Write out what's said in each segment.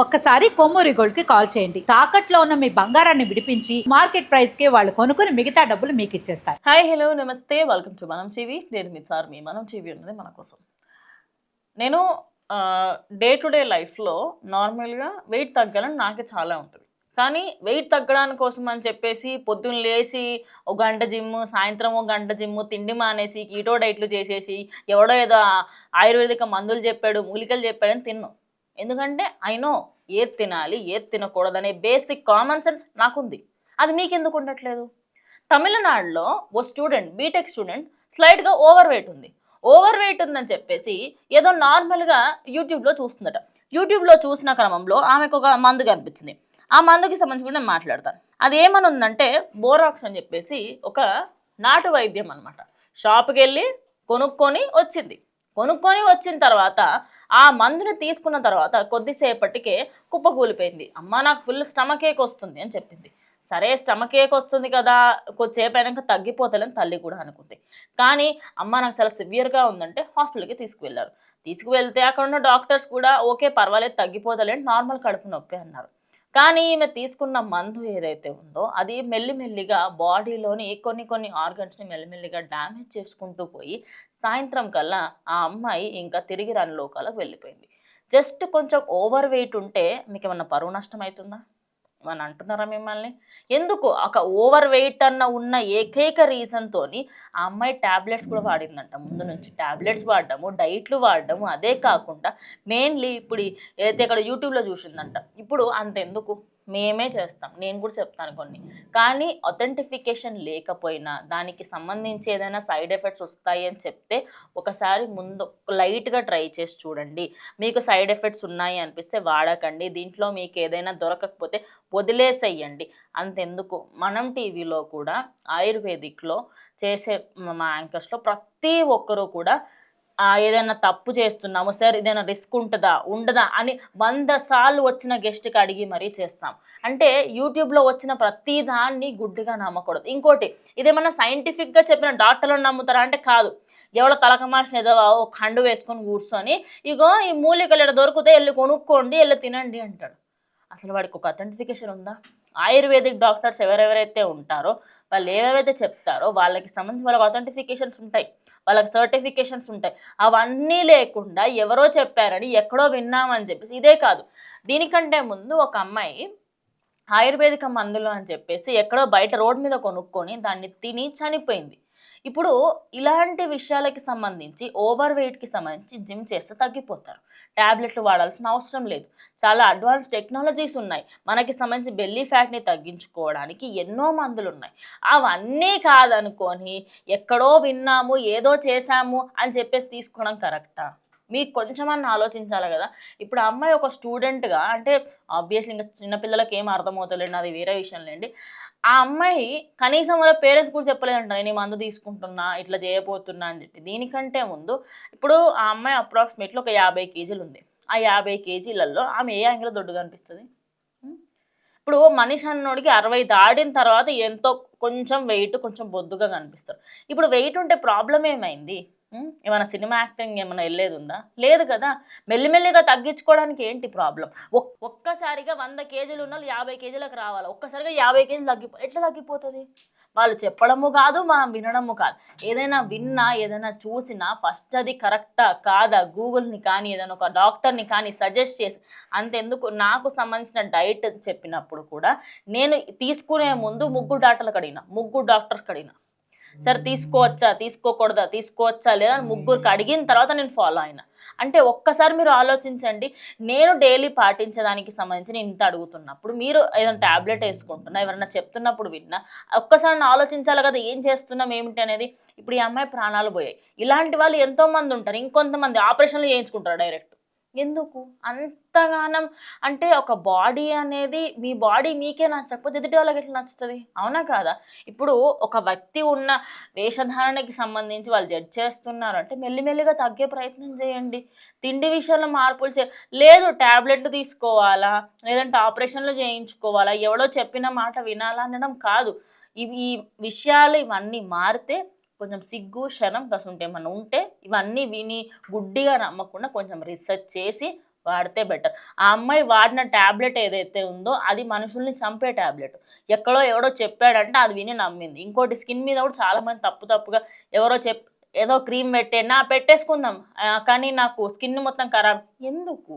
ఒక్కసారి కొమ్మూరి గోల్డ్ కి కాల్ చేయండి. తాకట్లో ఉన్న మీ బంగారాన్ని విడిపించి మార్కెట్ ప్రైస్ కి వాళ్ళు కొనుక్కుని మిగతా డబ్బులు మీకు ఇచ్చేస్తారు. హాయ్ హలో నమస్తే వెల్కమ్ టు మనం టీవీ. నేను మీ చార్మి. మనం టీవీ ఉన్నది మన కోసం. నేను డే టు డే లైఫ్లో నార్మల్గా వెయిట్ తగ్గాలని నాకే చాలా ఉంటుంది. కానీ వెయిట్ తగ్గడానికి కోసం అని చెప్పేసి పొద్దున్న లేచి ఒక గంట జిమ్, సాయంత్రం ఒక గంట జిమ్, తిండి మానేసి కీటో డైట్లు చేసేసి ఎవడో ఏదో ఆయుర్వేదిక మందులు చెప్పాడు, మూలికలు చెప్పాడని తిన్నాను. ఎందుకంటే ఐ నో ఏది తినాలి ఏది తినకూడదనే బేసిక్ కామన్ సెన్స్ నాకుంది. అది మీకెందుకు ఉండట్లేదు? తమిళనాడులో ఓ స్టూడెంట్, బీటెక్ స్టూడెంట్, స్లైట్గా ఓవర్ వెయిట్ ఉంది. ఓవర్ వెయిట్ ఉందని చెప్పేసి ఏదో నార్మల్గా యూట్యూబ్లో చూస్తుందట. యూట్యూబ్లో చూసిన క్రమంలో ఆమెకు ఒక మందు కనిపించింది. ఆ మందుకి సంబంధించి కూడా నేను మాట్లాడతాను. అది ఏమని ఉందంటే బోరాక్స్ అని చెప్పేసి ఒక నాటు వైద్యం అనమాట. షాప్కి వెళ్ళి కొనుక్కొని వచ్చిన తర్వాత ఆ మందుని తీసుకున్న తర్వాత కొద్దిసేపటికే కుప్పకూలిపోయింది. అమ్మ నాకు ఫుల్ స్టమక్ ఏక్ వస్తుంది అని చెప్పింది. సరే స్టమక్ ఏక్ వస్తుంది కదా, కొద్దిసేపు అయినాక తగ్గిపోతాలని తల్లి కూడా అనుకుంది. కానీ అమ్మ నాకు చాలా సివియర్గా ఉందంటే హాస్పిటల్కి తీసుకువెళ్తే అక్కడ ఉన్న డాక్టర్స్ కూడా ఓకే పర్వాలేదు తగ్గిపోతలేని నార్మల్ కడుపు నొప్పి అన్నారు. కానీ ఈమె తీసుకున్న మందు ఏదైతే ఉందో అది మెల్లిమెల్లిగా బాడీలోని కొన్ని ఆర్గన్స్ని మెల్లిమెల్లిగా డ్యామేజ్ చేసుకుంటూ పోయి సాయంత్రం కల్లా ఆ అమ్మాయి ఇంకా తిరిగి రాని లోకాలకు వెళ్ళిపోయింది. జస్ట్ కొంచెం ఓవర్ వెయిట్ ఉంటే మీకు ఏమన్నా పరువు నష్టం అవుతుందా అని అంటున్నారా మిమ్మల్ని? ఎందుకు ఒక ఓవర్ వెయిట్ అన్న ఉన్న ఏకైక రీజన్తోని ఆ అమ్మాయి ట్యాబ్లెట్స్ కూడా వాడిందంట. ముందు నుంచి ట్యాబ్లెట్స్ వాడడము, డైట్లు వాడడము, అదే కాకుండా మెయిన్లీ ఇప్పుడు ఏదైతే ఇక్కడ యూట్యూబ్లో చూసిందంట. ఇప్పుడు అంతెందుకు, మేమే చేస్తాం, నేను కూడా చెప్తాను కొన్ని. కానీ అథెంటిఫికేషన్ లేకపోయినా దానికి సంబంధించి ఏదైనా సైడ్ ఎఫెక్ట్స్ వస్తాయి అని చెప్తే ఒకసారి ముందు లైట్గా ట్రై చేసి చూడండి. మీకు సైడ్ ఎఫెక్ట్స్ ఉన్నాయి అనిపిస్తే వాడకండి. దీంట్లో మీకు ఏదైనా దొరకకపోతే వదిలేసేయండి. అంతెందుకు, మనం టీవీలో కూడా ఆయుర్వేదిక్లో చేసే మా యాంకర్స్లో ప్రతి ఒక్కరూ కూడా ఏదైనా తప్పు చేస్తున్నాము సార్, ఏదైనా రిస్క్ ఉండదా అని 100 సార్లు వచ్చిన గెస్ట్కి అడిగి మరీ చేస్తాం. అంటే యూట్యూబ్లో వచ్చిన ప్రతి దాన్ని గుడ్డిగా నమ్మకూడదు. ఇంకోటి, ఇదేమన్నా సైంటిఫిక్గా చెప్పిన డాక్టర్లను నమ్ముతారా అంటే కాదు. ఎవడో తలకమాసిన ఏదో ఒక ఖండు వేసుకొని కూర్చొని ఇగో ఈ మూలికలు ఎక్కడ దొరికితే వెళ్ళి కొనుక్కోండి, వెళ్ళి తినండి అంటాడు. అసలు వాడికి ఒక అథెంటిఫికేషన్ ఉందా? ఆయుర్వేదిక్ డాక్టర్స్ ఎవరెవరైతే ఉంటారో వాళ్ళు ఏవేవైతే చెప్తారో వాళ్ళకి సంబంధించి వాళ్ళకి అథెంటిఫికేషన్స్ ఉంటాయి, వాళ్ళకి సర్టిఫికేషన్స్ ఉంటాయి. అవన్నీ లేకుండా ఎవరో చెప్పారని ఎక్కడో విన్నామని చెప్పేసి. ఇదే కాదు, దీనికంటే ముందు ఒక అమ్మాయి ఆయుర్వేదిక మందులు అని చెప్పేసి ఎక్కడో బయట రోడ్ మీద కొనుక్కొని దాన్ని తిని చనిపోయింది. ఇప్పుడు ఇలాంటి విషయాలకి సంబంధించి ఓవర్ వెయిట్కి సంబంధించి జిమ్ చేస్తే తగ్గిపోతారు. ట్యాబ్లెట్లు వాడాల్సిన అవసరం లేదు. చాలా అడ్వాన్స్ టెక్నాలజీస్ ఉన్నాయి. మనకి సంబంధించి బెల్లీ ఫ్యాట్ని తగ్గించుకోవడానికి ఎన్నో మందులు ఉన్నాయి. అవన్నీ కాదనుకొని ఎక్కడో విన్నాము ఏదో చేశాము అని చెప్పేసి తీసుకోవడం కరెక్టా? మీకు కొంచెమన్నా ఆలోచించాలి కదా. ఇప్పుడు ఆ అమ్మాయి ఒక స్టూడెంట్గా, అంటే ఆబ్వియస్లీ ఇంకా చిన్నపిల్లలకి ఏం అర్థమవుతలేండి, అది వేరే విషయం లేండి. ఆ అమ్మాయి కనీసం వాళ్ళ పేరెంట్స్ కూడా చెప్పలేదంట నేను ఈ మందు తీసుకుంటున్నా, ఇట్లా చేయబోతున్నా అని చెప్పి. దీనికంటే ముందు ఇప్పుడు ఆ అమ్మాయి అప్రాక్సిమేట్లీ ఒక 50 కేజీలు ఉంది. ఆ 50 కేజీలలో ఆమె ఏ యాంగిల్లో దొడ్డుగా అనిపిస్తుంది? ఇప్పుడు మనిషి అన్నోడికి 60 దాటిన తర్వాత ఎంతో కొంచెం వెయిట్ కొంచెం బొద్దుగా కనిపిస్తారు. ఇప్పుడు వెయిట్ ఉంటే ప్రాబ్లం ఏమైంది? ఏమైనా సినిమా యాక్టింగ్ ఏమైనా వెళ్ళేది ఉందా? లేదు కదా. మెల్లిమెల్లిగా తగ్గించుకోవడానికి ఏంటి ప్రాబ్లం? ఒక్కసారిగా 100 కేజీలు ఉన్న వాళ్ళు 50 కేజీలకు రావాలి. ఒక్కసారిగా 50 కేజీలు ఎట్లా తగ్గిపోతుంది? వాళ్ళు చెప్పడము కాదు, మనం వినడము కాదు. ఏదైనా విన్నా ఏదైనా చూసినా ఫస్ట్ అది కరెక్టా కాదా గూగుల్ని కానీ ఏదైనా ఒక డాక్టర్ని కానీ సజెస్ట్ చేసి, అంతెందుకు నాకు సంబంధించిన డైట్ చెప్పినప్పుడు కూడా నేను తీసుకునే ముందు ముగ్గురు డాక్టర్స్కి అడిగిన సార్ తీసుకోవచ్చా తీసుకోవచ్చా లేదా అని ముగ్గురికి అడిగిన తర్వాత నేను ఫాలో అయినా. అంటే ఒక్కసారి మీరు ఆలోచించండి. నేను డైలీ పాటించేదానికి సంబంధించి నేను ఇంత అడుగుతున్నప్పుడు మీరు ఏదైనా ట్యాబ్లెట్ వేసుకుంటున్నా, ఎవరైనా చెప్తున్నప్పుడు విన్నా, ఒక్కసారి ఆలోచించాలి కదా ఏం చేస్తున్నాం ఏమిటి అనేది. ఇప్పుడు ఈ అమ్మాయి ప్రాణాలు పోయాయి. ఇలాంటి వాళ్ళు ఎంతోమంది ఉంటారు. ఇంకొంతమంది ఆపరేషన్లు చేయించుకుంటారు డైరెక్ట్. ఎందుకు అంతగానం? అంటే ఒక బాడీ అనేది మీ బాడీ మీకే నచ్చకపోతే ఎదుటి వాళ్ళకి ఎట్లా నచ్చుతుంది? అవునా కాదా? ఇప్పుడు ఒక వ్యక్తి ఉన్న వేషధారణకి సంబంధించి వాళ్ళు జడ్జ్ చేస్తున్నారు అంటే మెల్లిమెల్లిగా తగ్గే ప్రయత్నం చేయండి. తిండి విషయంలో మార్పులు లేదు, ట్యాబ్లెట్లు తీసుకోవాలా లేదంటే ఆపరేషన్లు చేయించుకోవాలా, ఎవడో చెప్పిన మాట వినాలా అనడం కాదు. ఈ విషయాలు ఇవన్నీ మారితే కొంచెం సిగ్గు శరం కసుంటే ఏమన్నా ఉంటే ఇవన్నీ విని గుడ్డిగా నమ్మకుండా కొంచెం రీసెర్చ్ చేసి వాడితే బెటర్. ఆ అమ్మాయి వాడిన టాబ్లెట్ ఏదైతే ఉందో అది మనుషుల్ని చంపే టాబ్లెట్. ఎక్కడో ఎవడో చెప్పాడంటే అది విని నమ్మింది. ఇంకోటి స్కిన్ మీద కూడా చాలామంది తప్పుగా ఎవరో ఏదో క్రీమ్ పెట్టేసుకుందాం. కానీ నాకు స్కిన్ మొత్తం ఖరాబ్ ఎందుకు?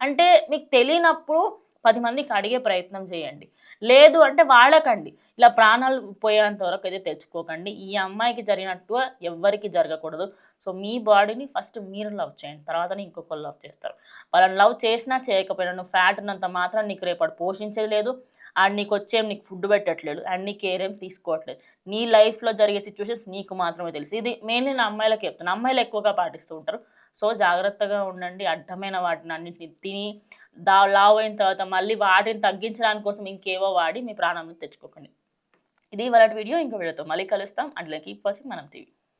అంటే మీకు తెలియనప్పుడు 10 మందికి అడిగే ప్రయత్నం చేయండి. లేదు అంటే వాడకండి. ఇలా ప్రాణాలు పోయేంత వరకు అయితే తెచ్చుకోకండి. ఈ అమ్మాయికి జరిగినట్టుగా ఎవ్వరికీ జరగకూడదు. సో మీ బాడీని ఫస్ట్ మీరు లవ్ చేయండి. తర్వాతనే ఇంకొకళ్ళు లవ్ చేస్తారు. వాళ్ళని లవ్ చేసినా చేయకపోయినా నువ్వు ఫ్యాట్ ఉన్నంత మాత్రం నీకు రేపటి పోషించేది లేదు. అండ్ నీకు ఫుడ్ పెట్టట్లేదు. అండ్ నీ కేర్ ఏం తీసుకోవట్లేదు. నీ లైఫ్‌లో జరిగే సిట్యుయేషన్స్ నీకు మాత్రమే తెలుసు. ఇది మెయిన్‌లీ నేను అమ్మాయిలకి చెప్తున్నా. అమ్మాయిలు ఎక్కువగా పాటిస్తూ ఉంటారు. సో జాగ్రత్తగా ఉండండి. అడ్డమైన వాటిని అన్నిటిని తిని లావు అయిన తర్వాత మళ్ళీ వాటిని తగ్గించడానికి కోసం ఇంకేవో వాడి మీ ప్రాణాలను తెచ్చుకోకండి. ఇది ఇవాళటి వీడియో. ఇంకో వీడియోతో మళ్ళీ కలుస్తాం. అట్లా కీప్ వాచింగ్ మనం టీవీ.